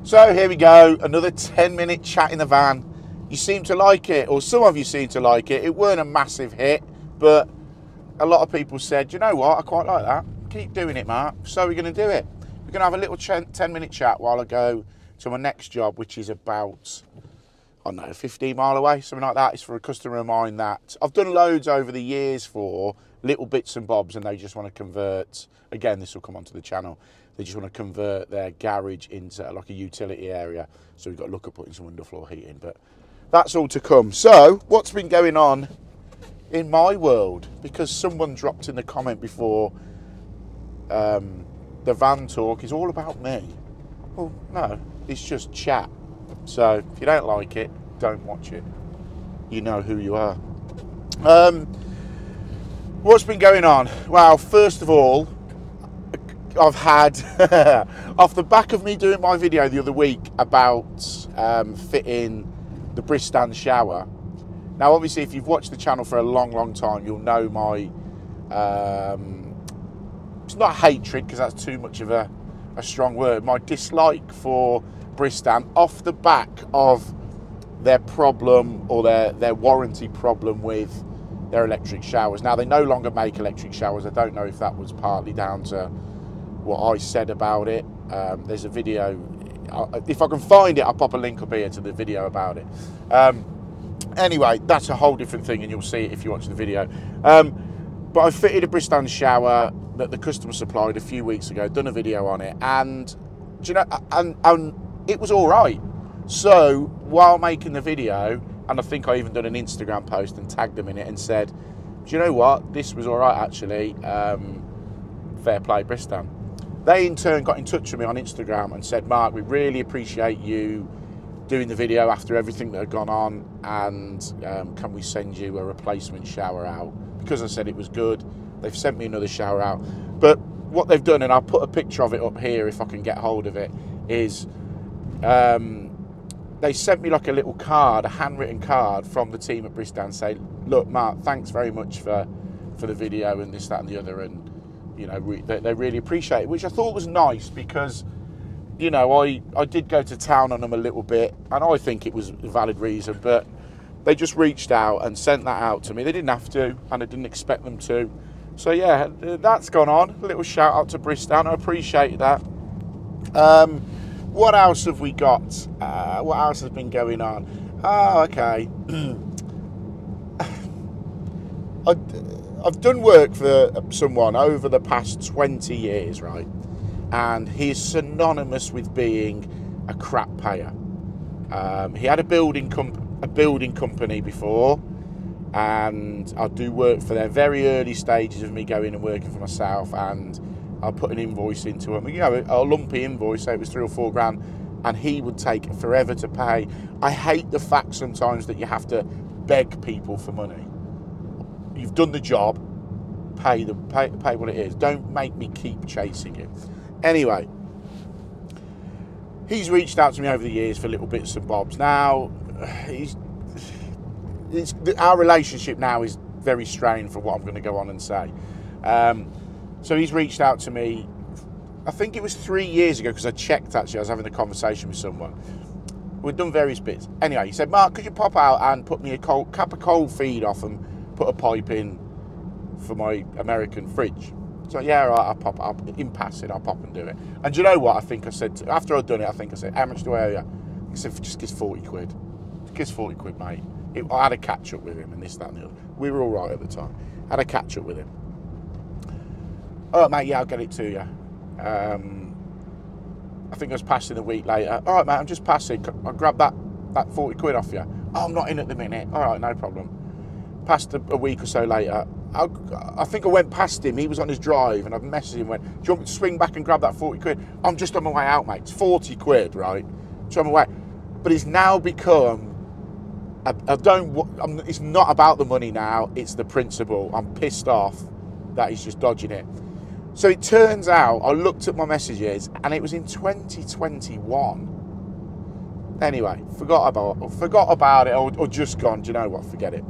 So here we go, another 10-minute chat in the van. You seem to like it, or some of you seem to like it. It weren't a massive hit, but a lot of people said, you know what, I quite like that. Keep doing it, Mark. So we're going to do it. We're going to have a little 10-minute chat while I go to my next job, which is about, I don't know, 15 mile away, something like that. It's for a customer of mine that I've done loads over the years for, little bits and bobs, and they just want to convert. Again, this will come onto the channel. They just want to convert their garage into like a utility area. So we've got to look at putting some underfloor heating, but that's all to come. So what's been going on in my world? Because someone dropped in the comment before, the van talk is all about me. Well, no, it's just chat. So if you don't like it, don't watch it. You know who you are. What's been going on? Well, first of all, I've had, off the back of me doing my video the other week about fitting the Bristan shower. Now, obviously, if you've watched the channel for a long, long time, you'll know my, it's not hatred, because that's too much of a strong word, my dislike for Bristan off the back of their problem, or their warranty problem with their electric showers. Now, they no longer make electric showers. I don't know if that was partly down to what I said about it. There's a video, if I can find it, I'll pop a link up here to the video about it. Anyway, that's a whole different thing, and you'll see it if you watch the video. But I fitted a Bristan shower that the customer supplied a few weeks ago, done a video on it, and do you know, and it was all right. So while making the video, and I think I even done an Instagram post and tagged them in it and said, do you know what, this was all right actually, fair play Bristan. They in turn got in touch with me on Instagram and said, Mark, we really appreciate you doing the video after everything that had gone on, and can we send you a replacement shower out? Because I said it was good, they've sent me another shower out. But what they've done, and I'll put a picture of it up here if I can get hold of it, is they sent me like a little card, a handwritten card from the team at Bristan saying, look, Mark, thanks very much for the video and this, that and the other, and you know, they really appreciate it, which I thought was nice, because, you know, I did go to town on them a little bit, and I think it was a valid reason, but they just reached out and sent that out to me. They didn't have to, and I didn't expect them to. So yeah, that's gone on. A little shout out to Bristan, I appreciate that. What else have we got? What else has been going on? Oh, okay. I've done work for someone over the past 20 years, right? And he's synonymous with being a crap payer. He had a building company before, and I do work for their very early stages of me going and working for myself, and I put an invoice into him, you know, a lumpy invoice, say it was 3 or 4 grand, and he would take forever to pay. I hate the fact sometimes that you have to beg people for money. You've done the job, pay what it is. Don't make me keep chasing you. Anyway, he's reached out to me over the years for little bits and bobs. Now, our relationship now is very strained for what I'm going to go on and say. So he's reached out to me, I think it was 3 years ago, because I checked actually, I was having a conversation with someone. We'd done various bits. Anyway, he said, Mark, could you pop out and put me a cap of cold feed off and put a pipe in for my American fridge? So yeah, right, I'll pop up, in passing, I'll pop and do it. And do you know what I think I said, after I'd done it, I think I said, how much do I owe you? He said, just gives 40 quid. Just gives 40 quid, mate. I had a catch up with him and this, that and the other. We were all right at the time. Had a catch up with him. All right, mate, yeah, I'll get it to you. I think I was passing a week later. All right, mate, I'm just passing. I'll grab that 40 quid off you. Oh, I'm not in at the minute. All right, no problem. Passed a week or so later. I think I went past him. He was on his drive, and I messaged him and went, do you want me to swing back and grab that 40 quid? I'm just on my way out, mate. It's 40 quid, right? So I'm away. But it's now become, it's not about the money now. It's the principle. I'm pissed off that he's just dodging it. So it turns out, I looked at my messages, and it was in 2021. Anyway, forgot about it, or just gone, do you know what, forget it.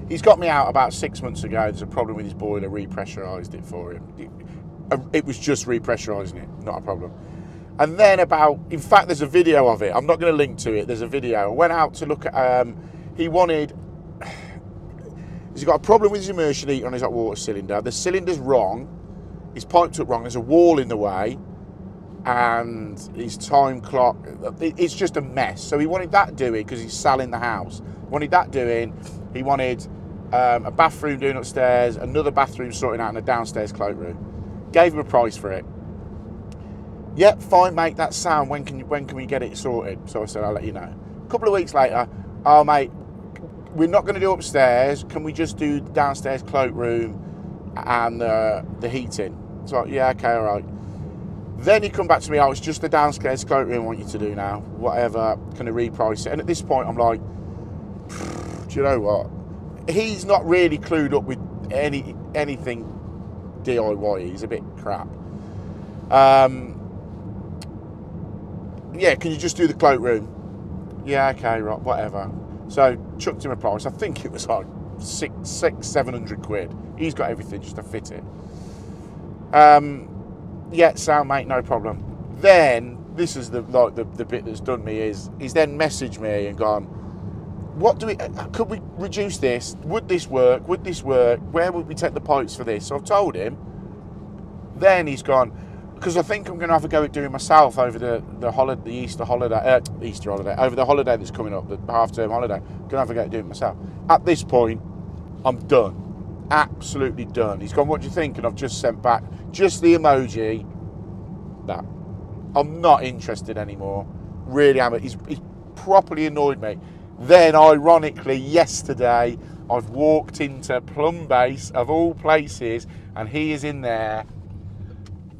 He's got me out about 6 months ago. There's a problem with his boiler, repressurised it for him. It was just repressurising it, not a problem. And then in fact, there's a video of it. I'm not going to link to it. There's a video. I went out to look at, he's got a problem with his immersion heater on his hot water cylinder. The cylinder's wrong. His pipe's up wrong. There's a wall in the way. And his time clock, it's just a mess. So he wanted that doing because he's selling the house. He wanted that doing. He wanted a bathroom doing upstairs, another bathroom sorting out, and a downstairs cloakroom. Gave him a price for it. Yep, fine, mate, that's sound. When can we get it sorted? So I said, I'll let you know. A couple of weeks later, oh, mate, we're not going to do upstairs. Can we just do the downstairs cloakroom and the heating? So, yeah, okay, all right. Then he come back to me, oh, it's just the downstairs cloakroom I want you to do now. Whatever, can I reprice it? And at this point, I'm like, do you know what? He's not really clued up with anything DIY. He's a bit crap. Yeah, can you just do the cloakroom? Yeah, okay, right, whatever. So chucked him a price. I think it was like 700 quid. He's got everything just to fit it. Yeah, sound, mate, no problem. Then this is the bit that's done me is he's then messaged me and gone, could we reduce this? Would this work? Would this work? Where would we take the pipes for this? So I've told him. Then he's gone, because I think I'm going to have a go at doing myself over the Easter holiday, over the holiday that's coming up, the half-term holiday. I'm going to have a go at doing it myself. At this point, I'm done. Absolutely done. He's gone, what do you think? And I've just sent back just the emoji. That. I'm not interested anymore. Really am. He's properly annoyed me. Then, ironically, yesterday, I've walked into Plumbase, of all places, and he is in there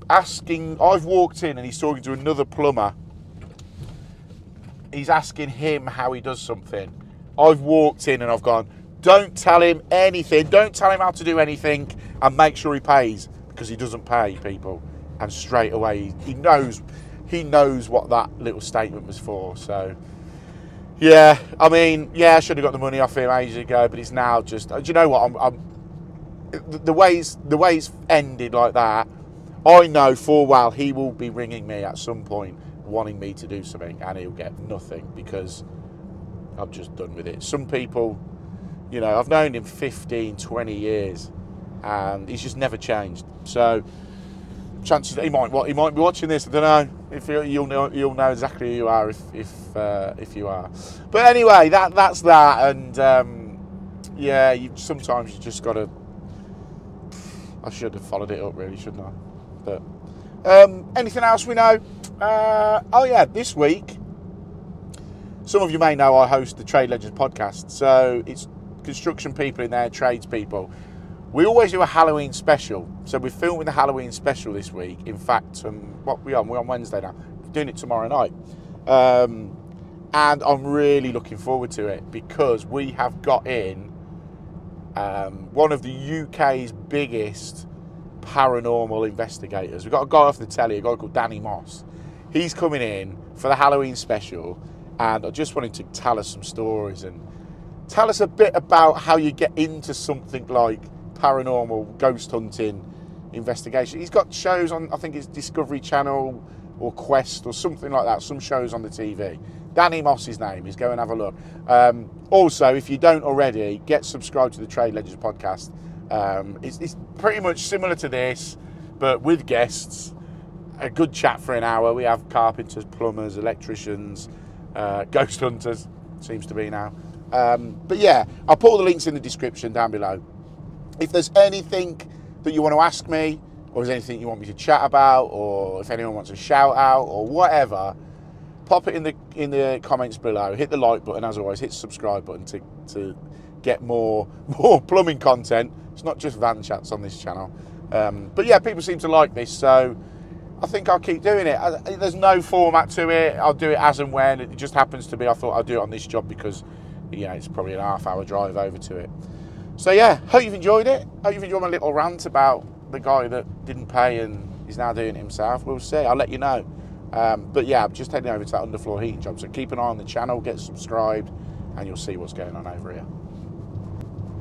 asking, I've walked in and he's talking to another plumber. He's asking him how he does something. I've walked in and I've gone, don't tell him anything, don't tell him how to do anything, and make sure he pays, because he doesn't pay people. And straight away, he knows what that little statement was for. So, yeah, I mean, yeah, I should have got the money off him ages ago, but it's now just, do you know what, the way it's ended like that, I know full well he will be ringing me at some point wanting me to do something, and he'll get nothing because I'm just done with it. Some people, you know, I've known him 15, 20 years and he's just never changed. So chances he might be watching this, I don't know. If you'll know exactly who you are if you are. But anyway, that's that, and yeah, sometimes you just gotta. I should have followed it up, really, shouldn't I? But anything else we know? Oh yeah, this week, some of you may know I host the Trade Legends podcast. So it's construction people in there, tradespeople. We always do a Halloween special. So we're filming the Halloween special this week. In fact, what we're on Wednesday now. We're doing it tomorrow night. And I'm really looking forward to it because we have got in one of the UK's biggest paranormal investigators. We've got a guy off the telly, a guy called Danny Moss. He's coming in for the Halloween special, and I just wanted to tell us some stories and tell us a bit about how you get into something like paranormal ghost hunting investigation. He's got shows on, I think it's Discovery Channel or Quest or something like that, some shows on the TV. Danny Moss's name is, go and have a look. Also, if you don't already, get subscribed to the Trade Legends podcast. It's pretty much similar to this, but with guests. A good chat for an hour. We have carpenters, plumbers, electricians, ghost hunters, seems to be now. But yeah, I'll put all the links in the description down below. If there's anything that you want to ask me, or there's anything you want me to chat about, or if anyone wants a shout out or whatever, pop it in the comments below. Hit the like button, as always. Hit the subscribe button to get more plumbing content. It's not just van chats on this channel. But yeah, people seem to like this, so I think I'll keep doing it. There's no format to it. I'll do it as and when. It just happens to be, I thought I'd do it on this job because, you know, it's probably an half-hour drive over to it. So yeah, hope you've enjoyed it. Hope you've enjoyed my little rant about the guy that didn't pay and is now doing it himself. We'll see. I'll let you know. But yeah, I'm just heading over to that underfloor heating job. So keep an eye on the channel, get subscribed, and you'll see what's going on over here.